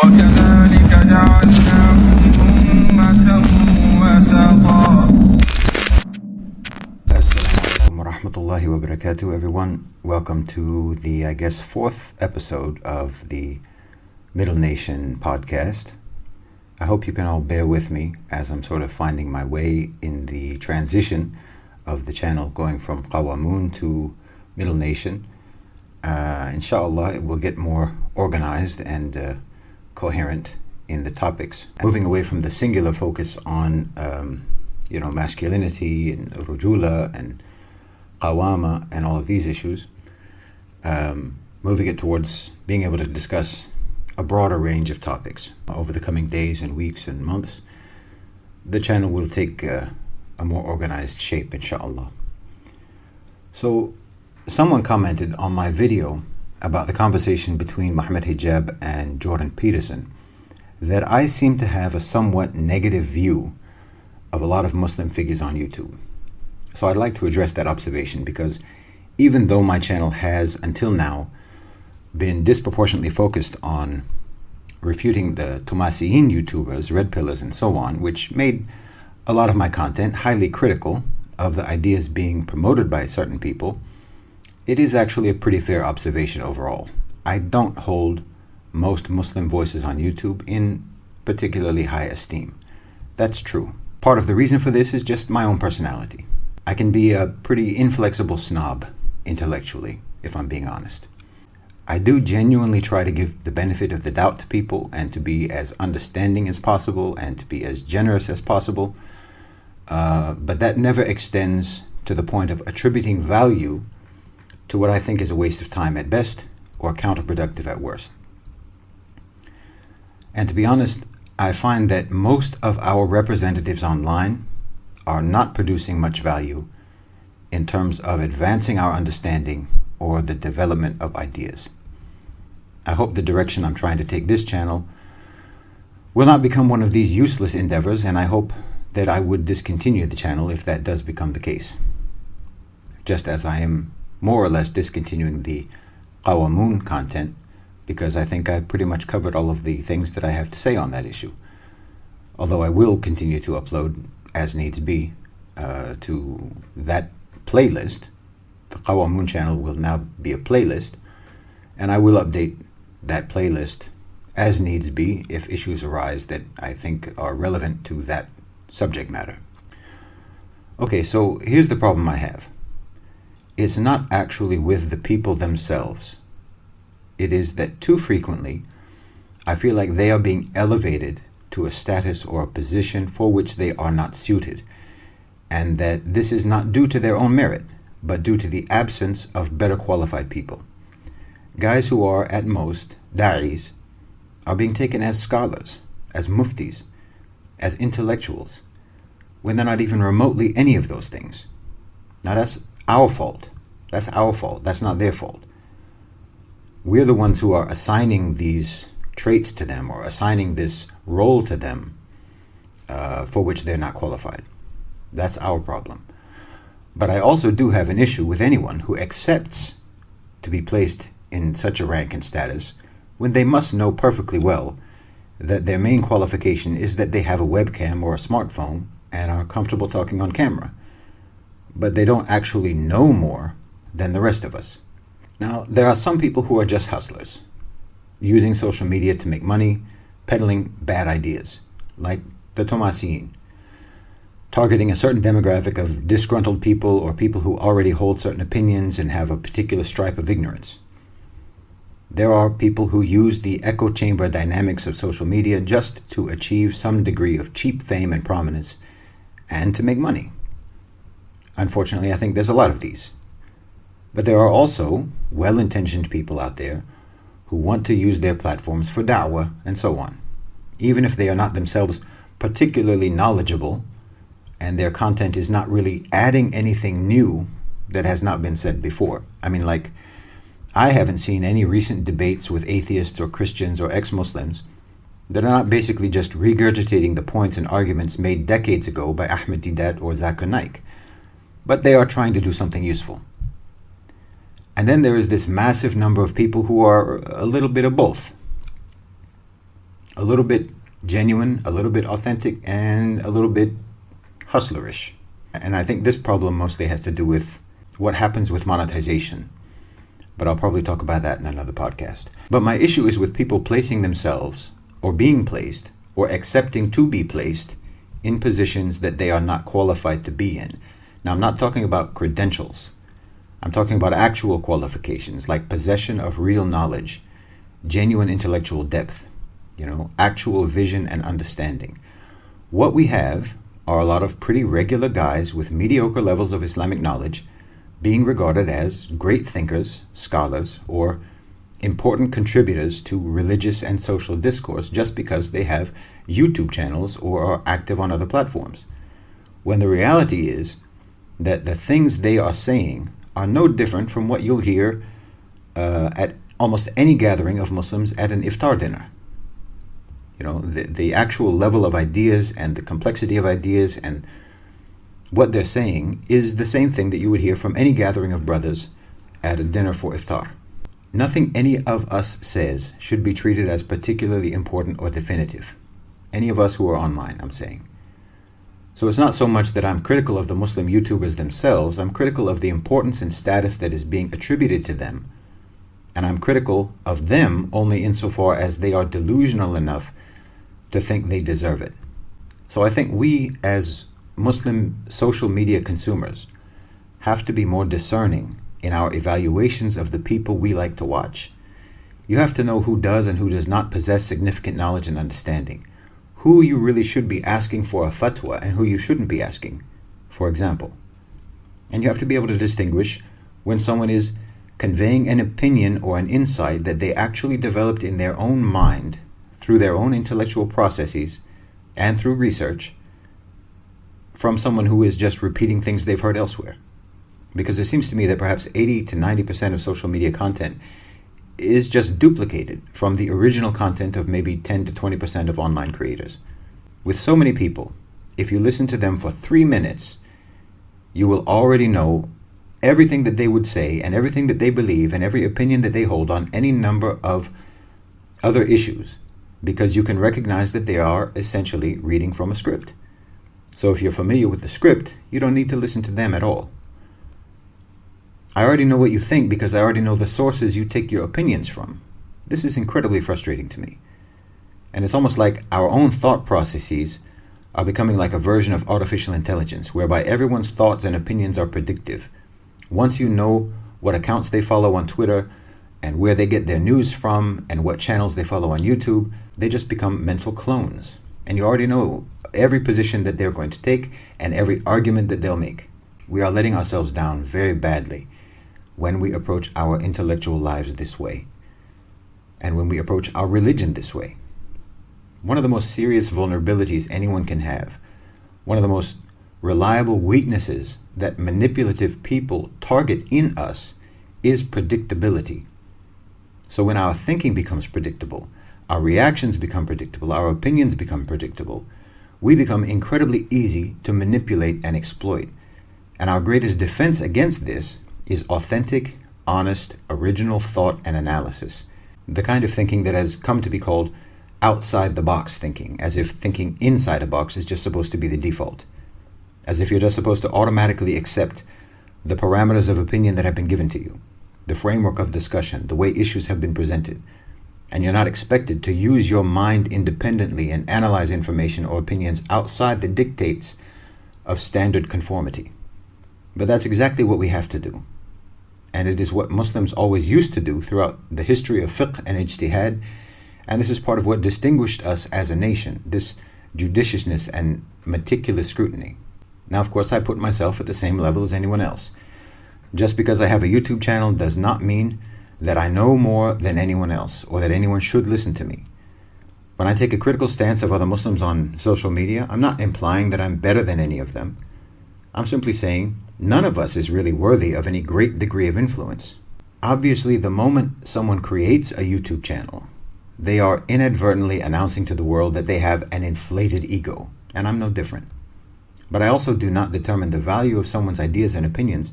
وكذلك جعلناكم أمة وسطا. Assalamu alaikum wa rahmatullahi wa barakatuh, everyone. Welcome to the, fourth episode of the Middle Nation podcast. I hope you can all bear with me as I'm sort of finding my way in the transition of the channel going from Qawamun to Middle Nation. Inshallah, it will get more organized and coherent in the topics. Moving away from the singular focus on, masculinity and rujula and qawama and all of these issues, moving it towards being able to discuss a broader range of topics. Over the coming days and weeks and months, the channel will take a more organized shape, inshallah. So, someone commented on my video about the conversation between Mohammed Hijab and Jordan Peterson that I seem to have a somewhat negative view of a lot of Muslim figures on YouTube. So I'd like to address that observation because even though my channel has, until now, been disproportionately focused on refuting the Tumasiyin YouTubers, red pillars and so on, which made a lot of my content highly critical of the ideas being promoted by certain people, it is actually a pretty fair observation overall. I don't hold most Muslim voices on YouTube in particularly high esteem. That's true. Part of the reason for this is just my own personality. I can be a pretty inflexible snob intellectually, if I'm being honest. I do genuinely try to give the benefit of the doubt to people and to be as understanding as possible and to be as generous as possible, but that never extends to the point of attributing value to what I think is a waste of time at best or counterproductive at worst. And to be honest, I find that most of our representatives online are not producing much value in terms of advancing our understanding or the development of ideas. I hope the direction I'm trying to take this channel will not become one of these useless endeavors, and I hope that I would discontinue the channel if that does become the case. Just as I am more or less discontinuing the Qawamun content because I think I've pretty much covered all of the things that I have to say on that issue. Although I will continue to upload as needs be to that playlist. The Qawamun channel will now be a playlist, and I will update that playlist as needs be if issues arise that I think are relevant to that subject matter. Okay, so here's the problem I have. It's not actually with the people themselves. It is that too frequently, I feel like they are being elevated to a status or a position for which they are not suited, and that this is not due to their own merit, but due to the absence of better qualified people. Guys who are, at most, da'is, are being taken as scholars, as muftis, as intellectuals, when they're not even remotely any of those things. Now that's our fault. That's our fault. That's not their fault. We're the ones who are assigning these traits to them or assigning this role to them for which they're not qualified. That's our problem. But I also do have an issue with anyone who accepts to be placed in such a rank and status when they must know perfectly well that their main qualification is that they have a webcam or a smartphone and are comfortable talking on camera. But they don't actually know more than the rest of us. Now, there are some people who are just hustlers, using social media to make money, peddling bad ideas, like the Tomasiyin, targeting a certain demographic of disgruntled people or people who already hold certain opinions and have a particular stripe of ignorance. There are people who use the echo chamber dynamics of social media just to achieve some degree of cheap fame and prominence and to make money. Unfortunately, I think there's a lot of these. But there are also well-intentioned people out there who want to use their platforms for da'wah and so on, even if they are not themselves particularly knowledgeable and their content is not really adding anything new that has not been said before. I mean, like, I haven't seen any recent debates with atheists or Christians or ex-Muslims that are not basically just regurgitating the points and arguments made decades ago by Ahmed Didat or Zakir Naik, but they are trying to do something useful. And then there is this massive number of people who are a little bit of both. a little bit genuine, a little bit authentic, and a little bit hustlerish. And I think this problem mostly has to do with what happens with monetization. But I'll probably talk about that in another podcast. But my issue is with people placing themselves, or being placed, or accepting to be placed in positions that they are not qualified to be in. Now, I'm not talking about credentials. I'm talking about actual qualifications, like possession of real knowledge, genuine intellectual depth, actual vision and understanding. What we have are a lot of pretty regular guys with mediocre levels of Islamic knowledge being regarded as great thinkers, scholars, or important contributors to religious and social discourse just because they have YouTube channels or are active on other platforms. When the reality is that the things they are saying are no different from what you'll hear at almost any gathering of Muslims at an iftar dinner. The actual level of ideas and the complexity of ideas and what they're saying is the same thing that you would hear from any gathering of brothers at a dinner for iftar. Nothing any of us says should be treated as particularly important or definitive. Any of us who are online, I'm saying. So it's not so much that I'm critical of the Muslim YouTubers themselves, I'm critical of the importance and status that is being attributed to them. And I'm critical of them only insofar as they are delusional enough to think they deserve it. So I think we as Muslim social media consumers have to be more discerning in our evaluations of the people we like to watch. You have to know who does and who does not possess significant knowledge and understanding. Who you really should be asking for a fatwa and who you shouldn't be asking, for example. And you have to be able to distinguish when someone is conveying an opinion or an insight that they actually developed in their own mind through their own intellectual processes and through research from someone who is just repeating things they've heard elsewhere. Because it seems to me that perhaps 80 to 90% of social media content is just duplicated from the original content of maybe 10 to 20% of online creators. With so many people, if you listen to them for 3 minutes, you will already know everything that they would say and everything that they believe and every opinion that they hold on any number of other issues, because you can recognize that they are essentially reading from a script. So if you're familiar with the script, you don't need to listen to them at all. I already know what you think because I already know the sources you take your opinions from. This is incredibly frustrating to me. And it's almost like our own thought processes are becoming like a version of artificial intelligence, whereby everyone's thoughts and opinions are predictive. Once you know what accounts they follow on Twitter and where they get their news from and what channels they follow on YouTube, they just become mental clones. And you already know every position that they're going to take and every argument that they'll make. We are letting ourselves down very badly when we approach our intellectual lives this way, and when we approach our religion this way. One of the most serious vulnerabilities anyone can have, one of the most reliable weaknesses that manipulative people target in us is predictability. So when our thinking becomes predictable, our reactions become predictable, our opinions become predictable, we become incredibly easy to manipulate and exploit. And our greatest defense against this is authentic, honest, original thought and analysis. The kind of thinking that has come to be called outside the box thinking, as if thinking inside a box is just supposed to be the default. As if you're just supposed to automatically accept the parameters of opinion that have been given to you, the framework of discussion, the way issues have been presented. And you're not expected to use your mind independently and analyze information or opinions outside the dictates of standard conformity. But that's exactly what we have to do. And it is what Muslims always used to do throughout the history of fiqh and ijtihad. And this is part of what distinguished us as a nation, this judiciousness and meticulous scrutiny. Now, of course, I put myself at the same level as anyone else. Just because I have a YouTube channel does not mean that I know more than anyone else or that anyone should listen to me. When I take a critical stance of other Muslims on social media, I'm not implying that I'm better than any of them. I'm simply saying none of us is really worthy of any great degree of influence. Obviously, the moment someone creates a YouTube channel, they are inadvertently announcing to the world that they have an inflated ego, and I'm no different. But I also do not determine the value of someone's ideas and opinions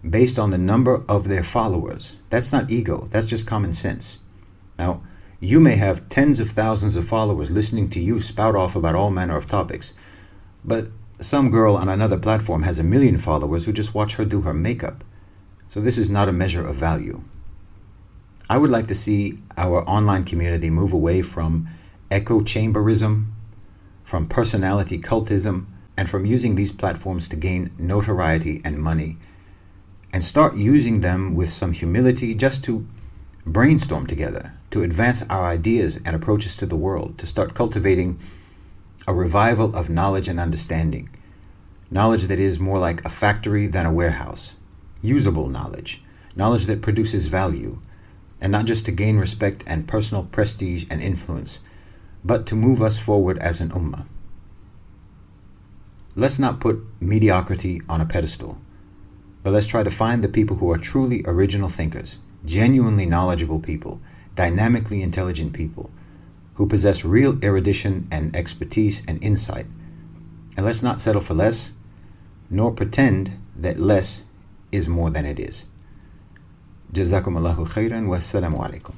based on the number of their followers. That's not ego, that's just common sense. Now, You may have tens of thousands of followers listening to you spout off about all manner of topics, but some girl on another platform has 1 million followers who just watch her do her makeup. So this is not a measure of value. I would like to see our online community move away from echo chamberism, from personality cultism, and from using these platforms to gain notoriety and money, and start using them with some humility just to brainstorm together, to advance our ideas and approaches to the world, to start cultivating a revival of knowledge and understanding. Knowledge that is more like a factory than a warehouse. Usable knowledge. Knowledge that produces value. And not just to gain respect and personal prestige and influence, but to move us forward as an ummah. Let's not put mediocrity on a pedestal, but let's try to find the people who are truly original thinkers, genuinely knowledgeable people, dynamically intelligent people, who possess real erudition and expertise and insight. And let's not settle for less, nor pretend that less is more than it is. Jazakum Allahu khairan wa assalamu alaikum.